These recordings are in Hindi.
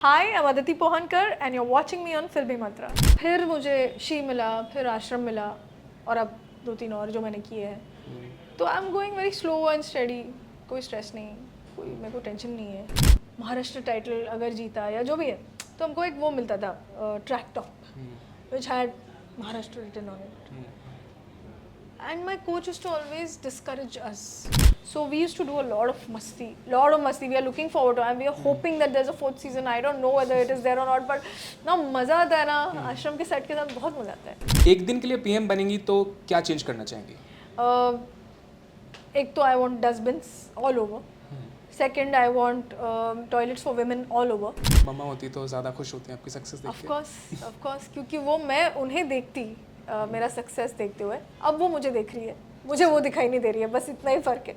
Hi, I am Aditi Pohankar and you are watching me on Filmy Mantra. फिर मुझे शी मिला, फिर आश्रम मिला और अब 2-3 और जो मैंने किए हैं। तो I am going very slow and study, कोई स्ट्रेस नहीं, कोई मेरे को टेंशन नहीं है। महाराष्ट्र टाइटल अगर जीता या जो भी है तो हमको एक वो मिलता था, track top which had Maharashtra written on it. And my coach used to always discourage us. So we used to do a lot of masti. We are looking forward to, and we are hoping that there's a 4th season. I don't know whether it is there or not, but ना मजा आता है ना, आश्रम के सेट के साथ बहुत मजा आता है। एक दिन के लिए पीएम बनेंगी तो क्या चेंज करना चाहेंगी? एक तो I want dustbins all over. Second, I want toilets for women all over. मम्मा होती तो ज़्यादा खुश होती हैं आपकी सक्सेस देख के? Of course, क्योंकि वो मैं उन्हें देखती मेरा सक्सेस देखते हुए, अब वो मुझे देख रही है, मुझे वो दिखाई नहीं दे रही है, बस इतना ही फ़र्क है।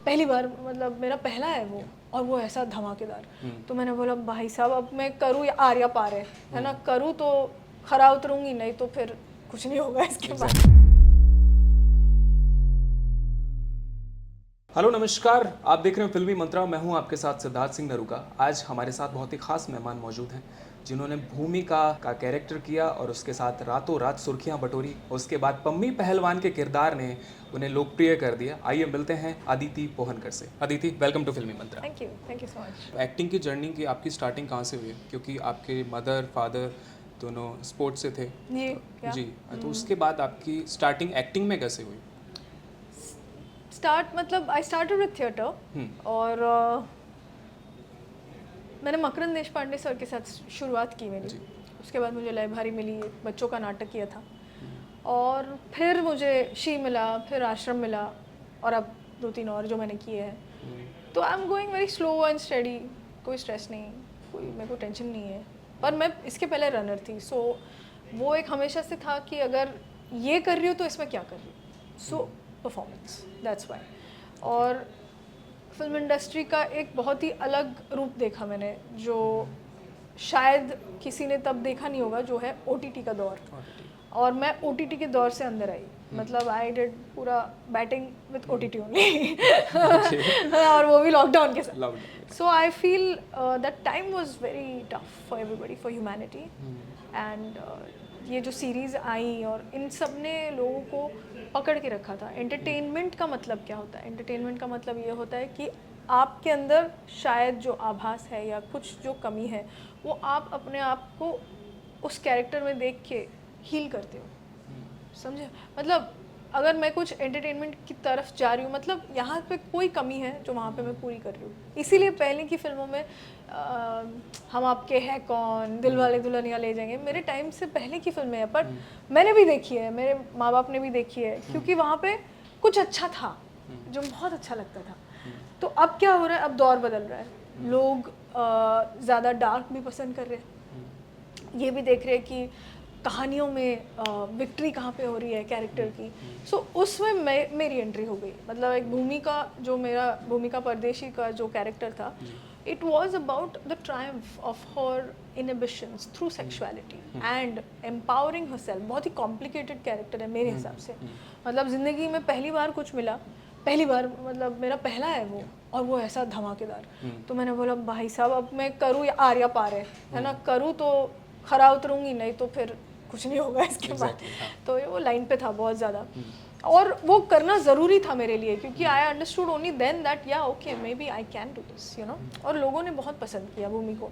पहली बार मतलब मेरा पहला है वो, और वो ऐसा धमाकेदार। तो मैंने बोला भाई साहब अब मैं करूँ या आर्या पार है ना, करूँ तो खरा उतरूँगी, नहीं तो फिर कुछ नहीं होगा इसके बाद। हेलो नमस्कार, आप देख रहे हैं फिल्मी मंत्रा। मैं हूं आपके साथ सिद्धार्थ सिंह नरूका। आज हमारे साथ बहुत ही खास मेहमान मौजूद हैं जिन्होंने भूमिका का कैरेक्टर किया और उसके साथ रातों रात सुर्खियां बटोरी। उसके बाद पम्मी पहलवान के किरदार ने उन्हें लोकप्रिय कर दिया। आइए मिलते हैं अदिति पोहनकर से। Aditi, welcome to Filmy Mantra. Thank you so much. Acting की जर्नी की आपकी स्टार्टिंग कहाँ से हुई? क्योंकि आपके मदर फादर दोनों स्पोर्ट्स से थे जी, तो उसके बाद आपकी स्टार्टिंग एक्टिंग में कैसे हुई? मतलब आई स्टार्टेड विद थिएटर और मैंने मकरंद देशपांडे सर के साथ शुरुआत की मेरी। उसके बाद मुझे लय भारी मिली, बच्चों का नाटक किया था, और फिर मुझे शी मिला, फिर आश्रम मिला, और अब 2-3 और जो मैंने किए हैं। तो I am going very slow and study, कोई स्ट्रेस नहीं, कोई मेरे को टेंशन नहीं है। पर मैं इसके पहले रनर थी, सो वो एक हमेशा से था कि अगर ये कर रही हूँ तो इसमें क्या कर रही हूँ, सो परफॉर्मेंस, दैट्स वाई। और फिल्म इंडस्ट्री का एक बहुत ही अलग रूप देखा मैंने, जो शायद किसी ने तब देखा नहीं होगा, जो है OTT का दौर। और मैं OTT के दौर से अंदर आई, मतलब आई डिड पूरा बैटिंग विद OTT ओनली और वो भी लॉकडाउन के साथ। So I feel that time was very tough for everybody, for humanity. And ये जो सीरीज़ आई और इन सब ने लोगों को पकड़ के रखा था। एंटरटेनमेंट का मतलब क्या होता है? एंटरटेनमेंट का मतलब ये होता है कि आपके अंदर शायद जो आभास है या कुछ जो कमी है, वो आप अपने आप को उस कैरेक्टर में देख के हील करते हो, समझे? मतलब अगर मैं कुछ एंटरटेनमेंट की तरफ जा रही हूँ, मतलब यहाँ पे कोई कमी है जो वहाँ पे मैं पूरी कर रही हूँ। इसीलिए पहले की फिल्मों में हम आपके हैं कौन, दिल वाले दुल्हनिया ले जाएंगे, मेरे टाइम से पहले की फिल्में हैं, पर मैंने भी देखी है, मेरे माँ बाप ने भी देखी है, क्योंकि वहाँ पे कुछ अच्छा था जो बहुत अच्छा लगता था। तो अब क्या हो रहा है, अब दौर बदल रहा है, लोग ज़्यादा डार्क भी पसंद कर रहे हैं, ये भी देख रहे हैं कि कहानियों में विक्ट्री कहाँ पे हो रही है कैरेक्टर की। सो उसमें मेरी एंट्री हो गई। मतलब एक भूमिका, जो मेरा भूमिका परदेशी का जो कैरेक्टर था, it was about the Triumph of her inhibitions through sexuality and empowering herself. बहुत ही कॉम्प्लिकेटेड कैरेक्टर है मेरे हिसाब से। मतलब ज़िंदगी में पहली बार कुछ मिला, पहली बार, मतलब मेरा पहला है वो, और वो ऐसा धमाकेदार। तो मैंने बोला भाई साहब अब मैं करूँ या आर्या पार है ना, करूँ तो खरा उतरूँगी, नहीं तो फिर कुछ नहीं होगा इसके बाद। तो वो लाइन पे था बहुत ज़्यादा, और वो करना ज़रूरी था मेरे लिए, क्योंकि I understood only then that yeah okay maybe I can do this, you know. और लोगों ने बहुत पसंद किया भूमि को,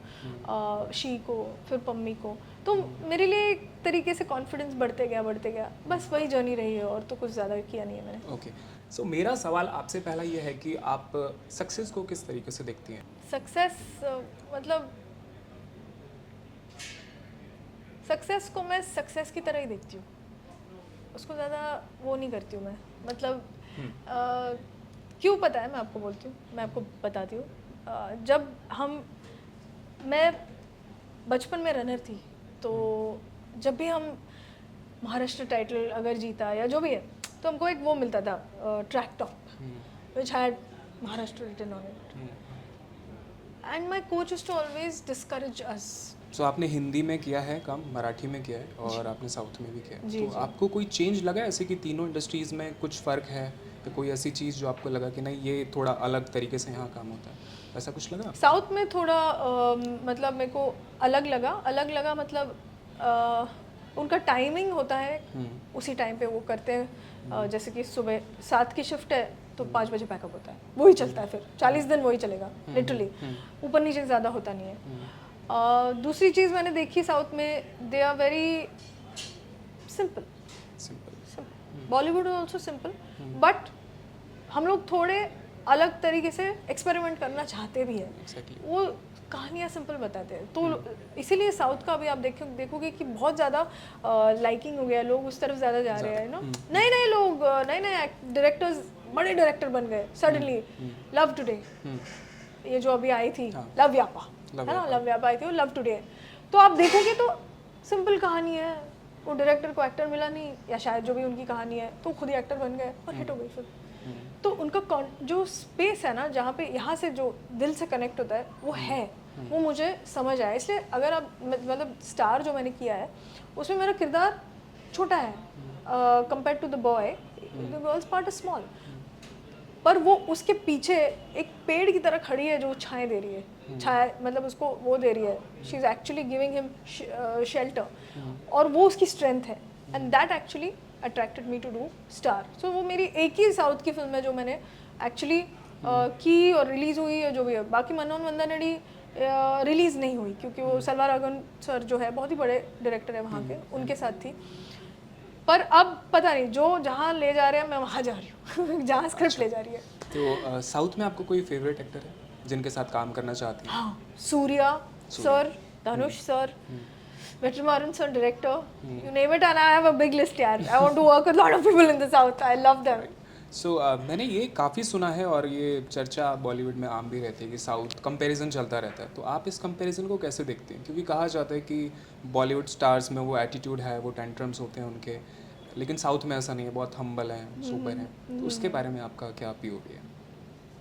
शी को, फिर पम्मी को। तो मेरे लिए एक तरीके से कॉन्फिडेंस बढ़ते गया, बस वही जर्नी रही है, और तो कुछ ज़्यादा किया नहीं है मैंने। ओके, सो मेरा सवाल आपसे पहला ये है कि आप सक्सेस को किस तरीके से देखती हैं? सक्सेस मतलब सक्सेस को मैं सक्सेस की तरह ही देखती हूँ, उसको ज़्यादा वो नहीं करती हूँ मैं। मतलब क्यों पता है, मैं आपको बोलती हूँ, मैं आपको बताती हूँ। जब मैं बचपन में रनर थी, तो जब भी हम महाराष्ट्र टाइटल अगर जीता या जो भी है, तो हमको एक वो मिलता था, track top which had Maharashtra written on it. And my coach used to always discourage us. So आपने हिंदी में किया है काम, मराठी में किया है, और आपने साउथ में भी किया है, तो आपको कोई चेंज लगा ऐसे कि तीनों इंडस्ट्रीज़ में कुछ फ़र्क है, या कोई ऐसी चीज़ जो आपको लगा कि नहीं ये थोड़ा अलग तरीके से यहाँ काम होता है? ऐसा कुछ लगा? साउथ में थोड़ा मतलब मेरे को अलग लगा मतलब उनका टाइमिंग होता है, उसी टाइम पे वो करते हैं। जैसे कि सुबह 7 की शिफ्ट है तो 5 बजे पैकअप होता है, वही चलता है फिर 40 दिन वही चलेगा लिटरली, ऊपर नीचे ज़्यादा होता नहीं है। दूसरी चीज़ मैंने देखी साउथ में, they are very simple. Bollywood is also simple, but हम लोग थोड़े अलग तरीके से एक्सपेरिमेंट करना चाहते भी है। वो कहानियाँ सिंपल बताते हैं, तो इसीलिए साउथ का अभी आप देखोगे कि बहुत ज़्यादा लाइकिंग हो गया, लोग उस तरफ ज़्यादा जा रहे हैं। नो नए नए लोग, नए नए डायरेक्टर्स, बड़े डायरेक्टर बन गए सडनली। लव टुडे, ये जो अभी आई थी, लव व्यापा है ना, लव व्यापा आई थी, वो लव टुडे। तो आप देखोगे तो सिंपल कहानी है, वो डायरेक्टर को एक्टर मिला नहीं, या शायद जो भी उनकी कहानी है तो खुद ही एक्टर बन गए और हिट हो गई फिल्म। तो उनका जो स्पेस है ना, जहाँ पे यहाँ से जो दिल से कनेक्ट होता है वो है, वो मुझे समझ आया। इसलिए अगर आप मतलब स्टार जो मैंने किया है उसमें मेरा किरदार छोटा है compare to the boy, the girl's part is small, पर वो उसके पीछे एक पेड़ की तरह खड़ी है जो छाएं दे रही है, छाया मतलब उसको वो दे रही है, she is actually giving him shelter, और वो उसकी स्ट्रेंथ है, and that actually attracted me to do star. So वो मेरी एक ही साउथ की फिल्म है जो मैंने एक्चुअली की और रिलीज़ हुई है जो भी है। बाकी मनोन वंदनडी रिलीज़ नहीं हुई क्योंकि वो सलवाराघवन सर जो है बहुत ही बड़े डायरेक्टर है वहाँ के, उनके साथ थी। पर अब पता नहीं, जो जहाँ ले जा रहे हैं मैं वहाँ जा रही हूँ जहाँ स्क्रिप्ट ले जा रही है। तो साउथ में आपको कोई फेवरेट एक्टर है जिनके साथ काम करना चाहती हैं? हाँ, Surya sir, Dhanush sir, Vetrimaran sir, director, you name it, and I have a big list यार. I want to work with a lot of people in the south. I love them. सो मैंने ये काफ़ी सुना है और ये चर्चा बॉलीवुड में आम भी रहती है कि साउथ कंपैरिजन चलता रहता है, तो आप इस कंपैरिजन को कैसे देखते हैं? क्योंकि कहा जाता है कि बॉलीवुड स्टार्स में वो एटीट्यूड है, वो टेंट्रम्स होते हैं उनके, लेकिन साउथ में ऐसा नहीं है, बहुत हम्बल हैं, सुपर हैं। तो उसके बारे में आपका क्या पीओवी है?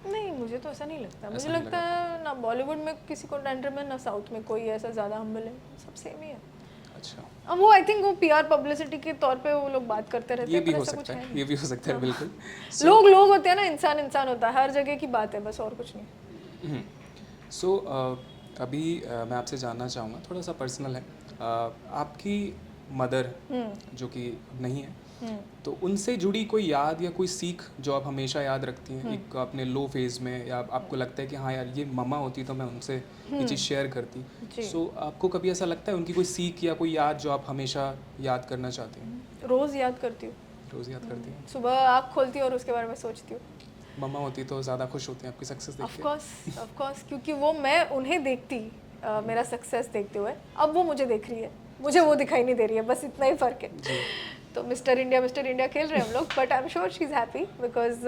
नहीं, मुझे तो ऐसा नहीं लगता। मुझे लगता है ना बॉलीवुड में किसी को टेंट्रम है, ना साउथ में कोई ऐसा ज़्यादा हम्बल है, सब सेम ही है। अच्छा, अब वो आई थिंक वो पीआर पब्लिसिटी के तौर पे वो लोग बात करते रहते हैं, ये भी हो सकता है, ये भी हो सकता है, बिल्कुल। लोग होते हैं ना, इंसान होता है, हर जगह की बात है बस, और कुछ नहीं। सो अभी मैं आपसे जानना चाहूँगा, थोड़ा सा पर्सनल है, आपकी मदर जो कि नहीं है, तो उनसे जुड़ी कोई याद या कोई सीख जो आप हमेशा याद रखती हैं एक अपने लो फेज में, या आपको लगता है कि हाँ यार ये मम्मा होती तो मैं उनसे ये चीज़ शेयर करती? सो आपको कभी ऐसा लगता है उनकी कोई सीख या कोई याद जो आप हमेशा याद करना चाहती हैं? रोज़ याद करती हूँ। रोज़ याद करती हैं? सुबह आँख खोलती हूँ और उसके बारे में सोचती हूँ। मम्मा होती तो ज़्यादा खुश होती हैं आपकी सक्सेस देख के? ऑफ कोर्स, क्योंकि वो मैं उन्हें देखती मेरा सक्सेस देखते हुए, अब वो मुझे देख रही है, मुझे वो दिखाई नहीं दे रही है, बस इतना ही फ़र्क है। तो मिस्टर इंडिया खेल रहे हैं हम लोग, but I am sure she is happy because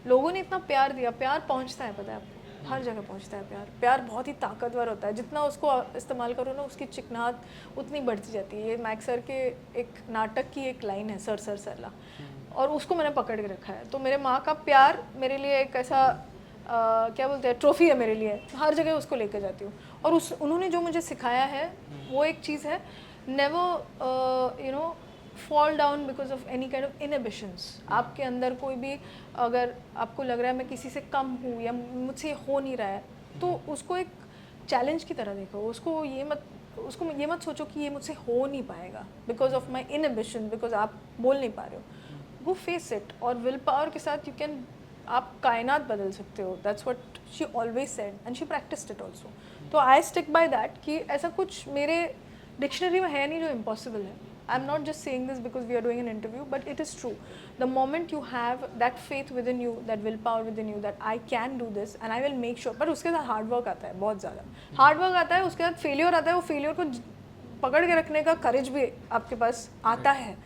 लोगों ने इतना प्यार दिया। प्यार पहुंचता है, पता है आपको, हर जगह पहुंचता है प्यार बहुत ही ताकतवर होता है, जितना उसको इस्तेमाल करो ना उसकी चिकनाहट उतनी बढ़ती जाती है। ये मैक्स सर के एक नाटक की एक लाइन है, सर सरला, और उसको मैंने पकड़ के रखा है। तो मेरे माँ का प्यार मेरे लिए एक ऐसा क्या बोलते हैं, ट्रॉफी है मेरे लिए, हर जगह उसको लेकर जाती हूँ। और उन्होंने जो मुझे सिखाया है वो एक चीज़ है, never you know fall down because of any kind of inhibitions. आपके अंदर कोई भी, अगर आपको लग रहा है मैं किसी से कम हूँ या मुझसे हो नहीं रहा है, तो उसको एक चैलेंज की तरह देखो। उसको ये मत सोचो कि ये मुझसे हो नहीं पाएगा because of my inhibition, because आप बोल नहीं पा रहे हो। वो फेस इट, और विल पावर के साथ यू कैन, आप कायनात बदल सकते हो। That's what she always said and she practised it also. तो आई स्टिक बाय दैट कि ऐसा कुछ मेरे डिक्शनरी में है नहीं जो इम्पॉसिबल है। I'm not just saying this because we are doing an interview, but it is true. The moment you have that faith within you, that willpower within you, that I can do this and I will make sure. But उसके साथ हार्ड वर्क आता है, बहुत ज़्यादा हार्ड वर्क आता है, उसके साथ फेलियर आता है। वो फेलियर को पकड़ के रखने का करेज भी आपके पास आता है,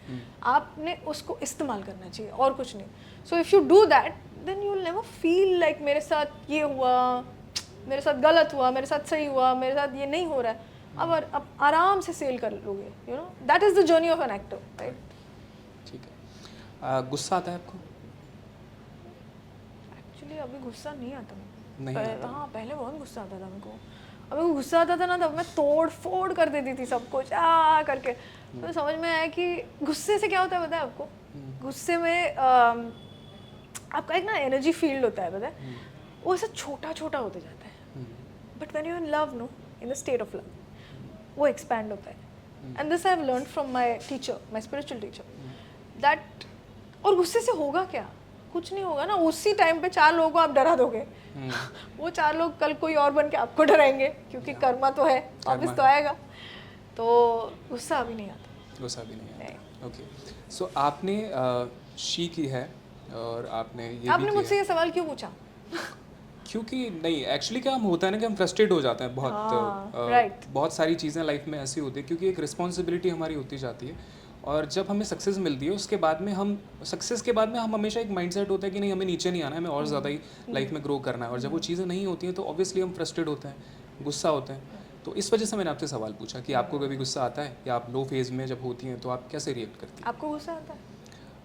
आपने उसको इस्तेमाल करना चाहिए और कुछ नहीं। So if you do that then you will never feel like मेरे साथ ये हुआ, मेरे साथ गलत हुआ, मेरे साथ सही हुआ, मेरे साथ ये नहीं हो रहा है। अब आराम से सेल कर लोगे, you know, that is the journey of an actor, right? ठीक है। गुस्सा आता है आपको? एक्चुअली अभी गुस्सा नहीं आता नहीं आता? हाँ, पहले बहुत गुस्सा आता था मेरे को। अभी गुस्सा आता था ना, तब मैं तोड़ फोड़ कर देती थी सब कुछ करके। तो समझ में आया कि गुस्से से क्या होता है पता है आपको? गुस्से में आपका एक ना एनर्जी फील्ड होता है, पता है, वो ऐसा छोटा छोटा होते जाता है। But when you in love no, in the state of love, वो एक्सपैंड होता है. And this I have learn from my teacher, my spiritual teacher, that. और गुस्से से होगा क्या? कुछ नहीं होगा ना. उसी टाइम पे 4 लोगों को आप डरा दोगे, वो 4 लोग कल कोई और बन के आपको डराएंगे, क्योंकि कर्मा तो है, वापस तो आएगा. तो गुस्सा अभी नहीं आता. गुस्सा भी नहीं आता. ओके, सो आपने शी की है और आपने ये आपने भी मुझसे ये सवाल क्यों पूछा? क्योंकि नहीं, एक्चुअली क्या हम होता है ना कि हम फ्रस्ट्रेट हो जाते हैं बहुत. right. बहुत सारी चीज़ें लाइफ में ऐसी होती है क्योंकि एक रिस्पॉन्सिबिलिटी हमारी होती जाती है. और जब हमें सक्सेस मिलती है उसके बाद में हम सक्सेस के बाद में हम हमेशा एक माइंडसेट होता है कि नहीं, हमें नीचे नहीं आना है, हमें और ज़्यादा ही लाइफ में ग्रो करना है. और जब वो चीज़ें नहीं होती हैं तो ऑब्वियसली हम फ्रस्ट्रेट होते हैं, गुस्सा होते हैं. तो इस वजह से मैंने आपसे सवाल पूछा कि आपको कभी गुस्सा आता है, या आप लो फेज़ में जब होती हैं तो आप कैसे रिएक्ट करती हैं? आपको गुस्सा आता है?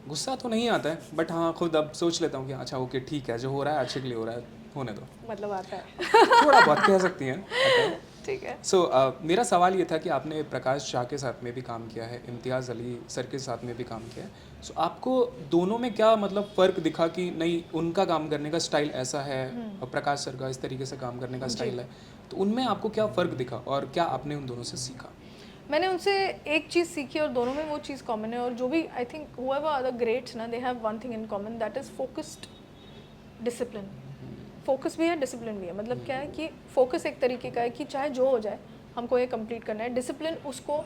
गुस्सा तो नहीं आता है, बट हाँ खुद अब सोच लेता हूँ कि अच्छा ओके ठीक है, जो हो रहा है अच्छे के लिए हो रहा है, होने दो. मतलब आता है. थोड़ा बहुत कह सकती हैं. ठीक है. सो मेरा सवाल ये था कि आपने प्रकाश झा के साथ में भी काम किया है, इम्तियाज़ अली सर के साथ में भी काम किया है. सो आपको दोनों में क्या मतलब फ़र्क दिखा कि नहीं उनका काम करने का स्टाइल ऐसा है और प्रकाश सर का इस तरीके से काम करने का स्टाइल है, तो उनमें आपको क्या फ़र्क दिखा और क्या आपने उन दोनों से सीखा? मैंने उनसे एक चीज़ सीखी और दोनों में वो चीज़ कॉमन है. और जो भी I think whoever are the greats ना, they have one thing in common, that is focused discipline. Focus भी है, डिसिप्लिन भी है. मतलब क्या है कि फोकस एक तरीके का है कि चाहे जो हो जाए हमको ये कंप्लीट करना है. डिसिप्लिन उसको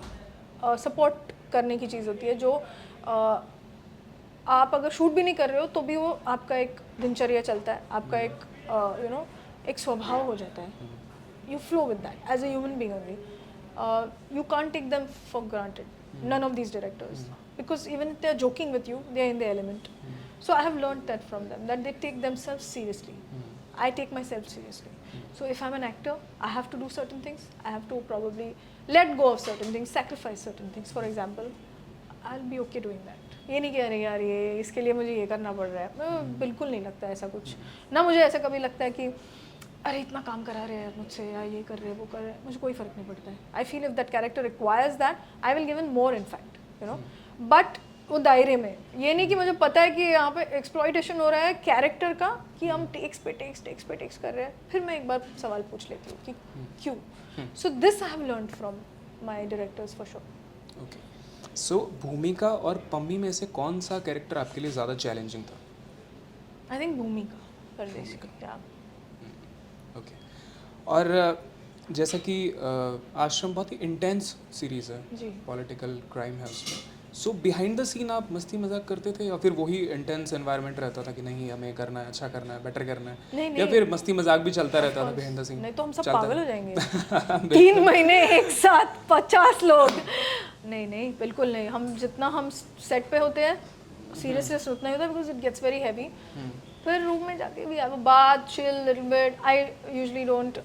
सपोर्ट करने की चीज़ होती है, जो आप अगर शूट भी नहीं कर रहे हो तो भी वो आपका एक दिनचर्या चलता है, आपका एक एक स्वभाव हो जाता है. You flow with that as a human being only. You can't take them for granted. None of these directors, because even if they are joking with you, they are in the element. So I have learned that from them, that they take themselves seriously. I take myself seriously. So if I'm an actor, I have to do certain things. I have to probably let go of certain things, sacrifice certain things. For example, I'll be okay doing that. ये नहीं कह रही यार ये इसके लिए मुझे ये करना पड़ रहा है. बिल्कुल नहीं लगता ऐसा कुछ ना. मुझे ऐसा कभी लगता है कि अरे इतना काम करा रहे हैं मुझसे, या ये कर रहे हैं वो कर रहे हैं, मुझे कोई फ़र्क नहीं पड़ता है. I feel if that character requires that, I will give in more in fact, you know. But वो दायरे में, ये नहीं कि मुझे पता है कि यहाँ पे एक्सप्लॉइटेशन हो रहा है कैरेक्टर का, कि हम टेक्स पे टेक्स कर रहे हैं, फिर मैं एक बार सवाल पूछ लेती हूँ कि क्यों. So this I have learned from my directors for sure. Okay, so Bhumika और पम्मी में से कौन सा कैरेक्टर आपके लिए ज़्यादा चैलेंजिंग था? आई थिंक भूमिका परदेसी का. ओके, और जैसा कि आश्रम बहुत ही इंटेंस सीरीज़ है, जी. पॉलिटिकल क्राइम है उसमें. सो बिहाइंड द सीन आप मस्ती मजाक करते थे, या फिर वही इंटेंस एनवायरनमेंट रहता था कि नहीं हमें करना है, अच्छा करना है, बेटर करना है, नहीं, या फिर मस्ती मजाक भी चलता रहता था बिहाइंड द सीन? नहीं तो हम सब पागल हो जाएंगे. 3 महीने एक साथ 50 लोग. नहीं बिल्कुल नहीं. हम जितना हम सेट पे होते हैं सीरियसनेस उतना ही होता है, because it gets very heavy. फिर रूम में जाके भी have a bath, chill little bit. I usually don't,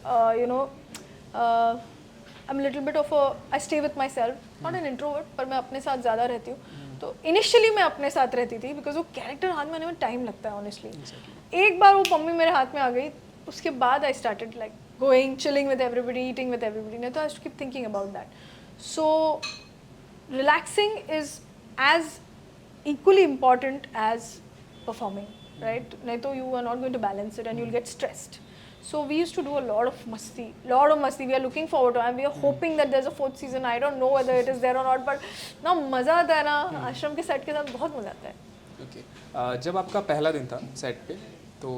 I'm a little bit of a, I stay with myself, not an introvert, पर मैं अपने साथ ज़्यादा रहती हूँ. तो इनिशियली मैं अपने साथ रहती थी, बिकॉज वो कैरेक्टर हाथ में आने में टाइम लगता है ऑनेस्टली. एक बार वो पम्मी मेरे हाथ में आ गई, उसके बाद I started like going, chilling with everybody, eating with everybody. नहीं तो I keep thinking about that. So relaxing is as equally important as performing, right? Nahi to you are not going to balance it and you'll get stressed. So we used to do a lot of masti. We are looking forward to it and we are hoping that there's a 4th season. I don't know whether it is there or not, but ना मज़ा आता है ना, आश्रम के सेट के साथ बहुत मज़ा आता है. ओके, जब आपका पहला दिन था सेट पे, तो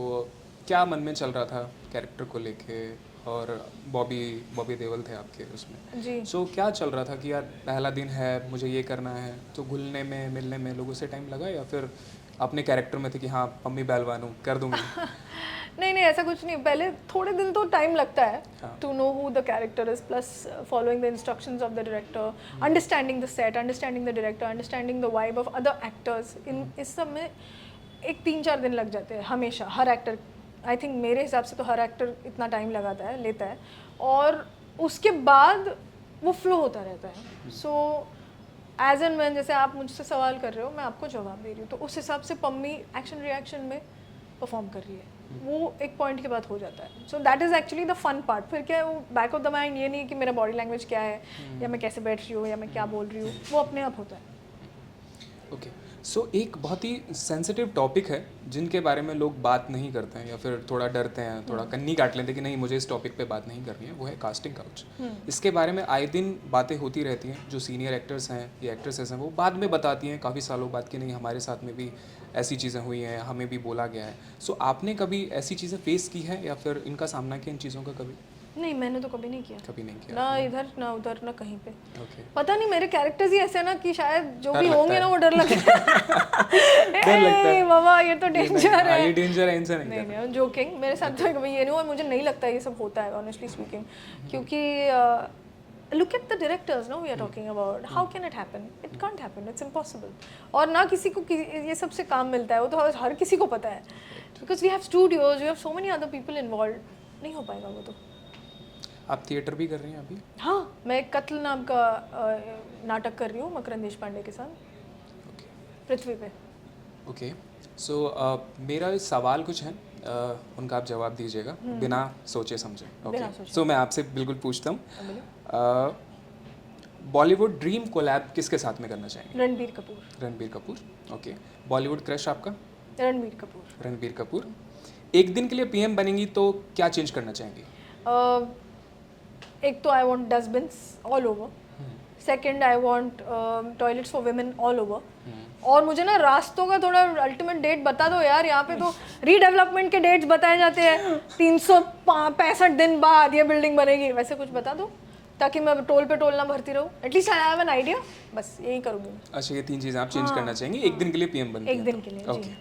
क्या मन में चल रहा था कैरेक्टर को लेके? और बॉबी देओल थे आपके उसमें जी. सो क्या चल रहा था कि यार पहला दिन है, मुझे ये करना है, तो घुलने में मिलने में लोगों से टाइम लगा, या फिर अपने कैरेक्टर में थे कि हाँ पम्मी बहलवान कर दूंगी? नहीं ऐसा कुछ नहीं. पहले थोड़े दिन तो टाइम लगता है to know who the character is, plus following the instructions of the director, understanding the set, understanding the director, understanding the vibe of other actors. इस सब में एक 3-4 दिन लग जाते हैं हमेशा. हर एक्टर, आई थिंक मेरे हिसाब से तो हर एक्टर इतना टाइम लेता है, और उसके बाद वो फ्लो होता रहता है. सो एज एंड व्हेन, जैसे आप मुझसे सवाल कर रहे हो, मैं आपको जवाब दे रही हूँ, तो उस हिसाब से पम्मी एक्शन रिएक्शन में परफॉर्म कर रही है. वो एक पॉइंट के बाद हो जाता है. So that is actually the fun part. फिर क्या है, वो बैक ऑफ द माइंड ये नहीं कि मेरा बॉडी लैंग्वेज क्या है, या मैं कैसे बैठ रही हूँ, या मैं क्या बोल रही हूँ, वो अपने आप होता है. ओके, सो एक बहुत ही सेंसिटिव टॉपिक है जिनके बारे में लोग बात नहीं करते हैं या फिर थोड़ा डरते हैं, थोड़ा कन्नी काट लेते हैं कि नहीं मुझे इस टॉपिक पे बात नहीं करनी है, वो है कास्टिंग काउच। इसके बारे में आए दिन बातें होती रहती हैं, जो सीनियर एक्टर्स हैं या एक्ट्रेसेस हैं वो बाद में बताती हैं काफ़ी सालों बाद कि नहीं हमारे साथ में भी ऐसी चीज़ें हुई हैं, हमें भी बोला गया है। सो आपने कभी ऐसी चीज़ें फेस की हैं या फिर इनका सामना किया इन चीज़ों का कभी? नहीं, मैंने तो कभी नहीं किया, कभी नहीं किया। ना इधर ना उधर ना कहीं पे। ओके। पता नहीं, मेरे कैरेक्टर्स ही ऐसे हैं ना कि शायद जो डर भी लगता होंगे है। ना वो डर लगता है। डर लगता है। ए, बाबा ये तो डेंजर हाँ, है। ये डेंजर है, इनसे नहीं नहीं करना। नहीं, जोकिंग। मेरे साथ तो कभी ये नहीं हुआ, मुझे नहीं लगता ये सब होता है ऑनेस्टली स्पीकिंग, क्योंकि look at the directors no we are talking about, how can it happen? It can't happen, it's impossible. और ना किसी को ये सब से काम मिलता है, वो तो हर किसी को पता है, because we have studios, we have so many other people involve. नहीं हो पाएगा वो तो। आप थिएटर भी कर रही हैं अभी? हाँ, मैं कत्ल नाम का नाटक कर रही हूँ मकरंद देशपांडे के साथ, ओके पृथ्वी पे। ओके। सो मेरा सवाल कुछ है, उनका आप जवाब दीजिएगा बिना सोचे समझे। बिना ओके। सोचे। सो मैं आपसे बिल्कुल पूछता हूँ, अब बोलिए। बॉलीवुड ड्रीम कोलैब किसके साथ में करना चाहेंगे? रणबीर कपूर। रणबीर कपूर। ओके। बॉलीवुड क्रश आपका? रणबीर कपूर। रणबीर कपूर। एक दिन के लिए पीएम बनेंगी तो क्या चेंज करना चाहेंगी? एक तो I want dustbins all over, second I want toilets for women all over, और मुझे ना रास्तों का थोड़ा अल्टीमेट डेट बता दो यार। यहाँ पे तो रीडेवलपमेंट के डेट्स बताए जाते हैं, 365 दिन बाद ये बिल्डिंग बनेगी, वैसे कुछ बता दो ताकि मैं टोल पे टोल ना भरती रहूँ। At least I have an idea, बस यही करूँगी मैं। अच्छा, ये 3 चीज़ें आप चेंज करना चाहेंगी एक दिन के लिए पीएम बनती एक हैं दिन तो? के लिए, ओके। जी।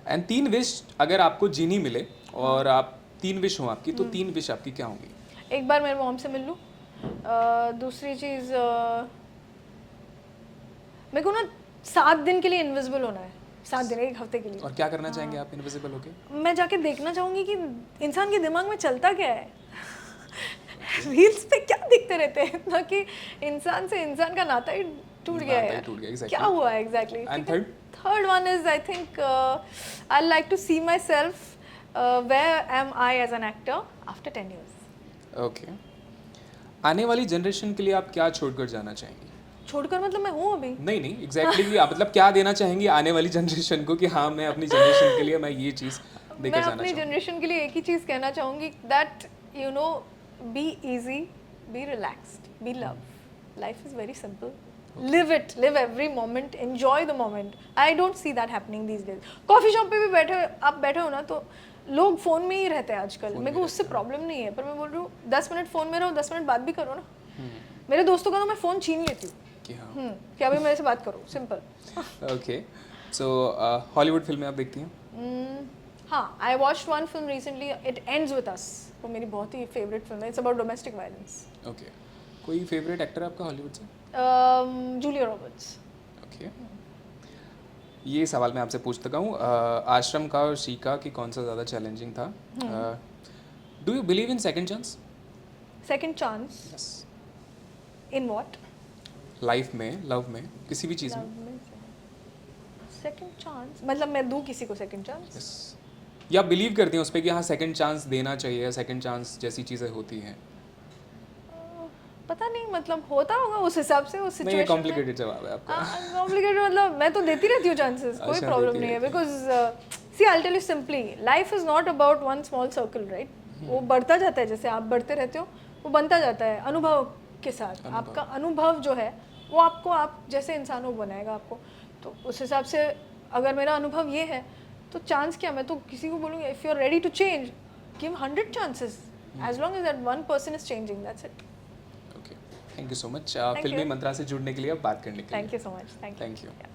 एंड 3 विश अगर आपको जीनी मिले और आप 3 विश हो आपकी, तो 3 विश आपकी क्या होंगी? एक बार मेरे मॉम से मिल लूँ, दूसरी चीज़ मेरे को ना 7 दिन के लिए इनविजिबल होना है, 7 दिन, 1 हफ्ते के लिए। और क्या करना चाहेंगे आप इनविजिबल होके? मैं जाके देखना चाहूँगी कि इंसान के दिमाग में चलता क्या है। रील्स पे क्या दिखते रहते हैं, इतना कि इंसान से इंसान का नाता ही टूट गया नाता ही है। टूट गया, exactly. क्या हुआ है exactly? And third? Third one is I think I like to see myself where am I as an actor after 10 years। Okay. आने वाली जनरेशन के लिए आप क्या छोड़कर जाना चाहेंगी? छोड़कर मतलब मैं हूँ अभी। नहीं नहीं, एग्जैक्टली आप मतलब क्या देना चाहेंगी आने वाली जनरेशन को कि हाँ मैं अपनी जनरेशन के लिए मैं ये चीज़ मैं देकर जाना अपनी चाहूँगी? जनरेशन के लिए एक ही चीज़ कहना चाहूँगी, that you know be easy, be relaxed, be love, life is very simple, live it, live every moment, enjoy the moment. I don't see that happening these days. Coffee shop पे भी आप बैठे हो ना तो लोग फ़ोन में ही रहते हैं आजकल। मेरे को उससे प्रॉब्लम नहीं है, पर मैं बोल रही हूँ 10 मिनट फ़ोन में रहो, 10 मिनट बात भी करो ना। मेरे दोस्तों का तो मैं फ़ोन छीन लेती हूँ कि हाँ। कि अभी मेरे से बात करो, सिंपल। ओके। सो हॉलीवुड फिल्में आप देखती हैं? हाँ, I watched one film recently, it ends with us, वो मेरी बहुत ही फेवरेट फिल्म है। It's about domestic violence. Okay. कोई फेवरेट एक्टर आपका हॉलीवुड से? Julia Roberts. ओके। ये सवाल मैं आपसे पूछ सका हूँ, आश्रम का और शीका की कौन सा ज़्यादा चैलेंजिंग था? Do you believe in second chance? Second chance yes. In what? Life में, लव में, किसी भी चीज़ में? सेकंड चांस मतलब मैं दूँ किसी को सेकंड चांस? यस। या बिलीव करती हैं उस पर कि हाँ सेकंड चांस देना चाहिए, सेकंड चांस जैसी चीज़ें होती हैं? पता नहीं, मतलब होता होगा उस हिसाब से, उस नहीं, सिचुएशन में। कॉम्प्लिकेटेड जवाब है आपका। कॉम्प्लिकेटेड मतलब मैं तो देती रहती हूँ चांसेस, कोई अच्छा, प्रॉब्लम देती नहीं है, रहती because see I tell you simply, life is not about one small circle, right? वो बढ़ता जाता है, जैसे आप बढ़ते रहते हो वो बनता जाता है अनुभव के साथ। आपका अनुभव जो है वो आपको, आप जैसे इंसान हो बनाएगा आपको। तो उस हिसाब से अगर मेरा अनुभव ये है तो चांस क्या, मैं तो किसी को बोलूँगी if you are ready to change, give 100 chances, as long as that one person is changing, that's it. Okay, thank you so much Thank फिल्मी you. मंत्रा से जुड़ने के लिए, अब बात करने के लिए। Thank you so much. Thank you. Thank you. Yeah.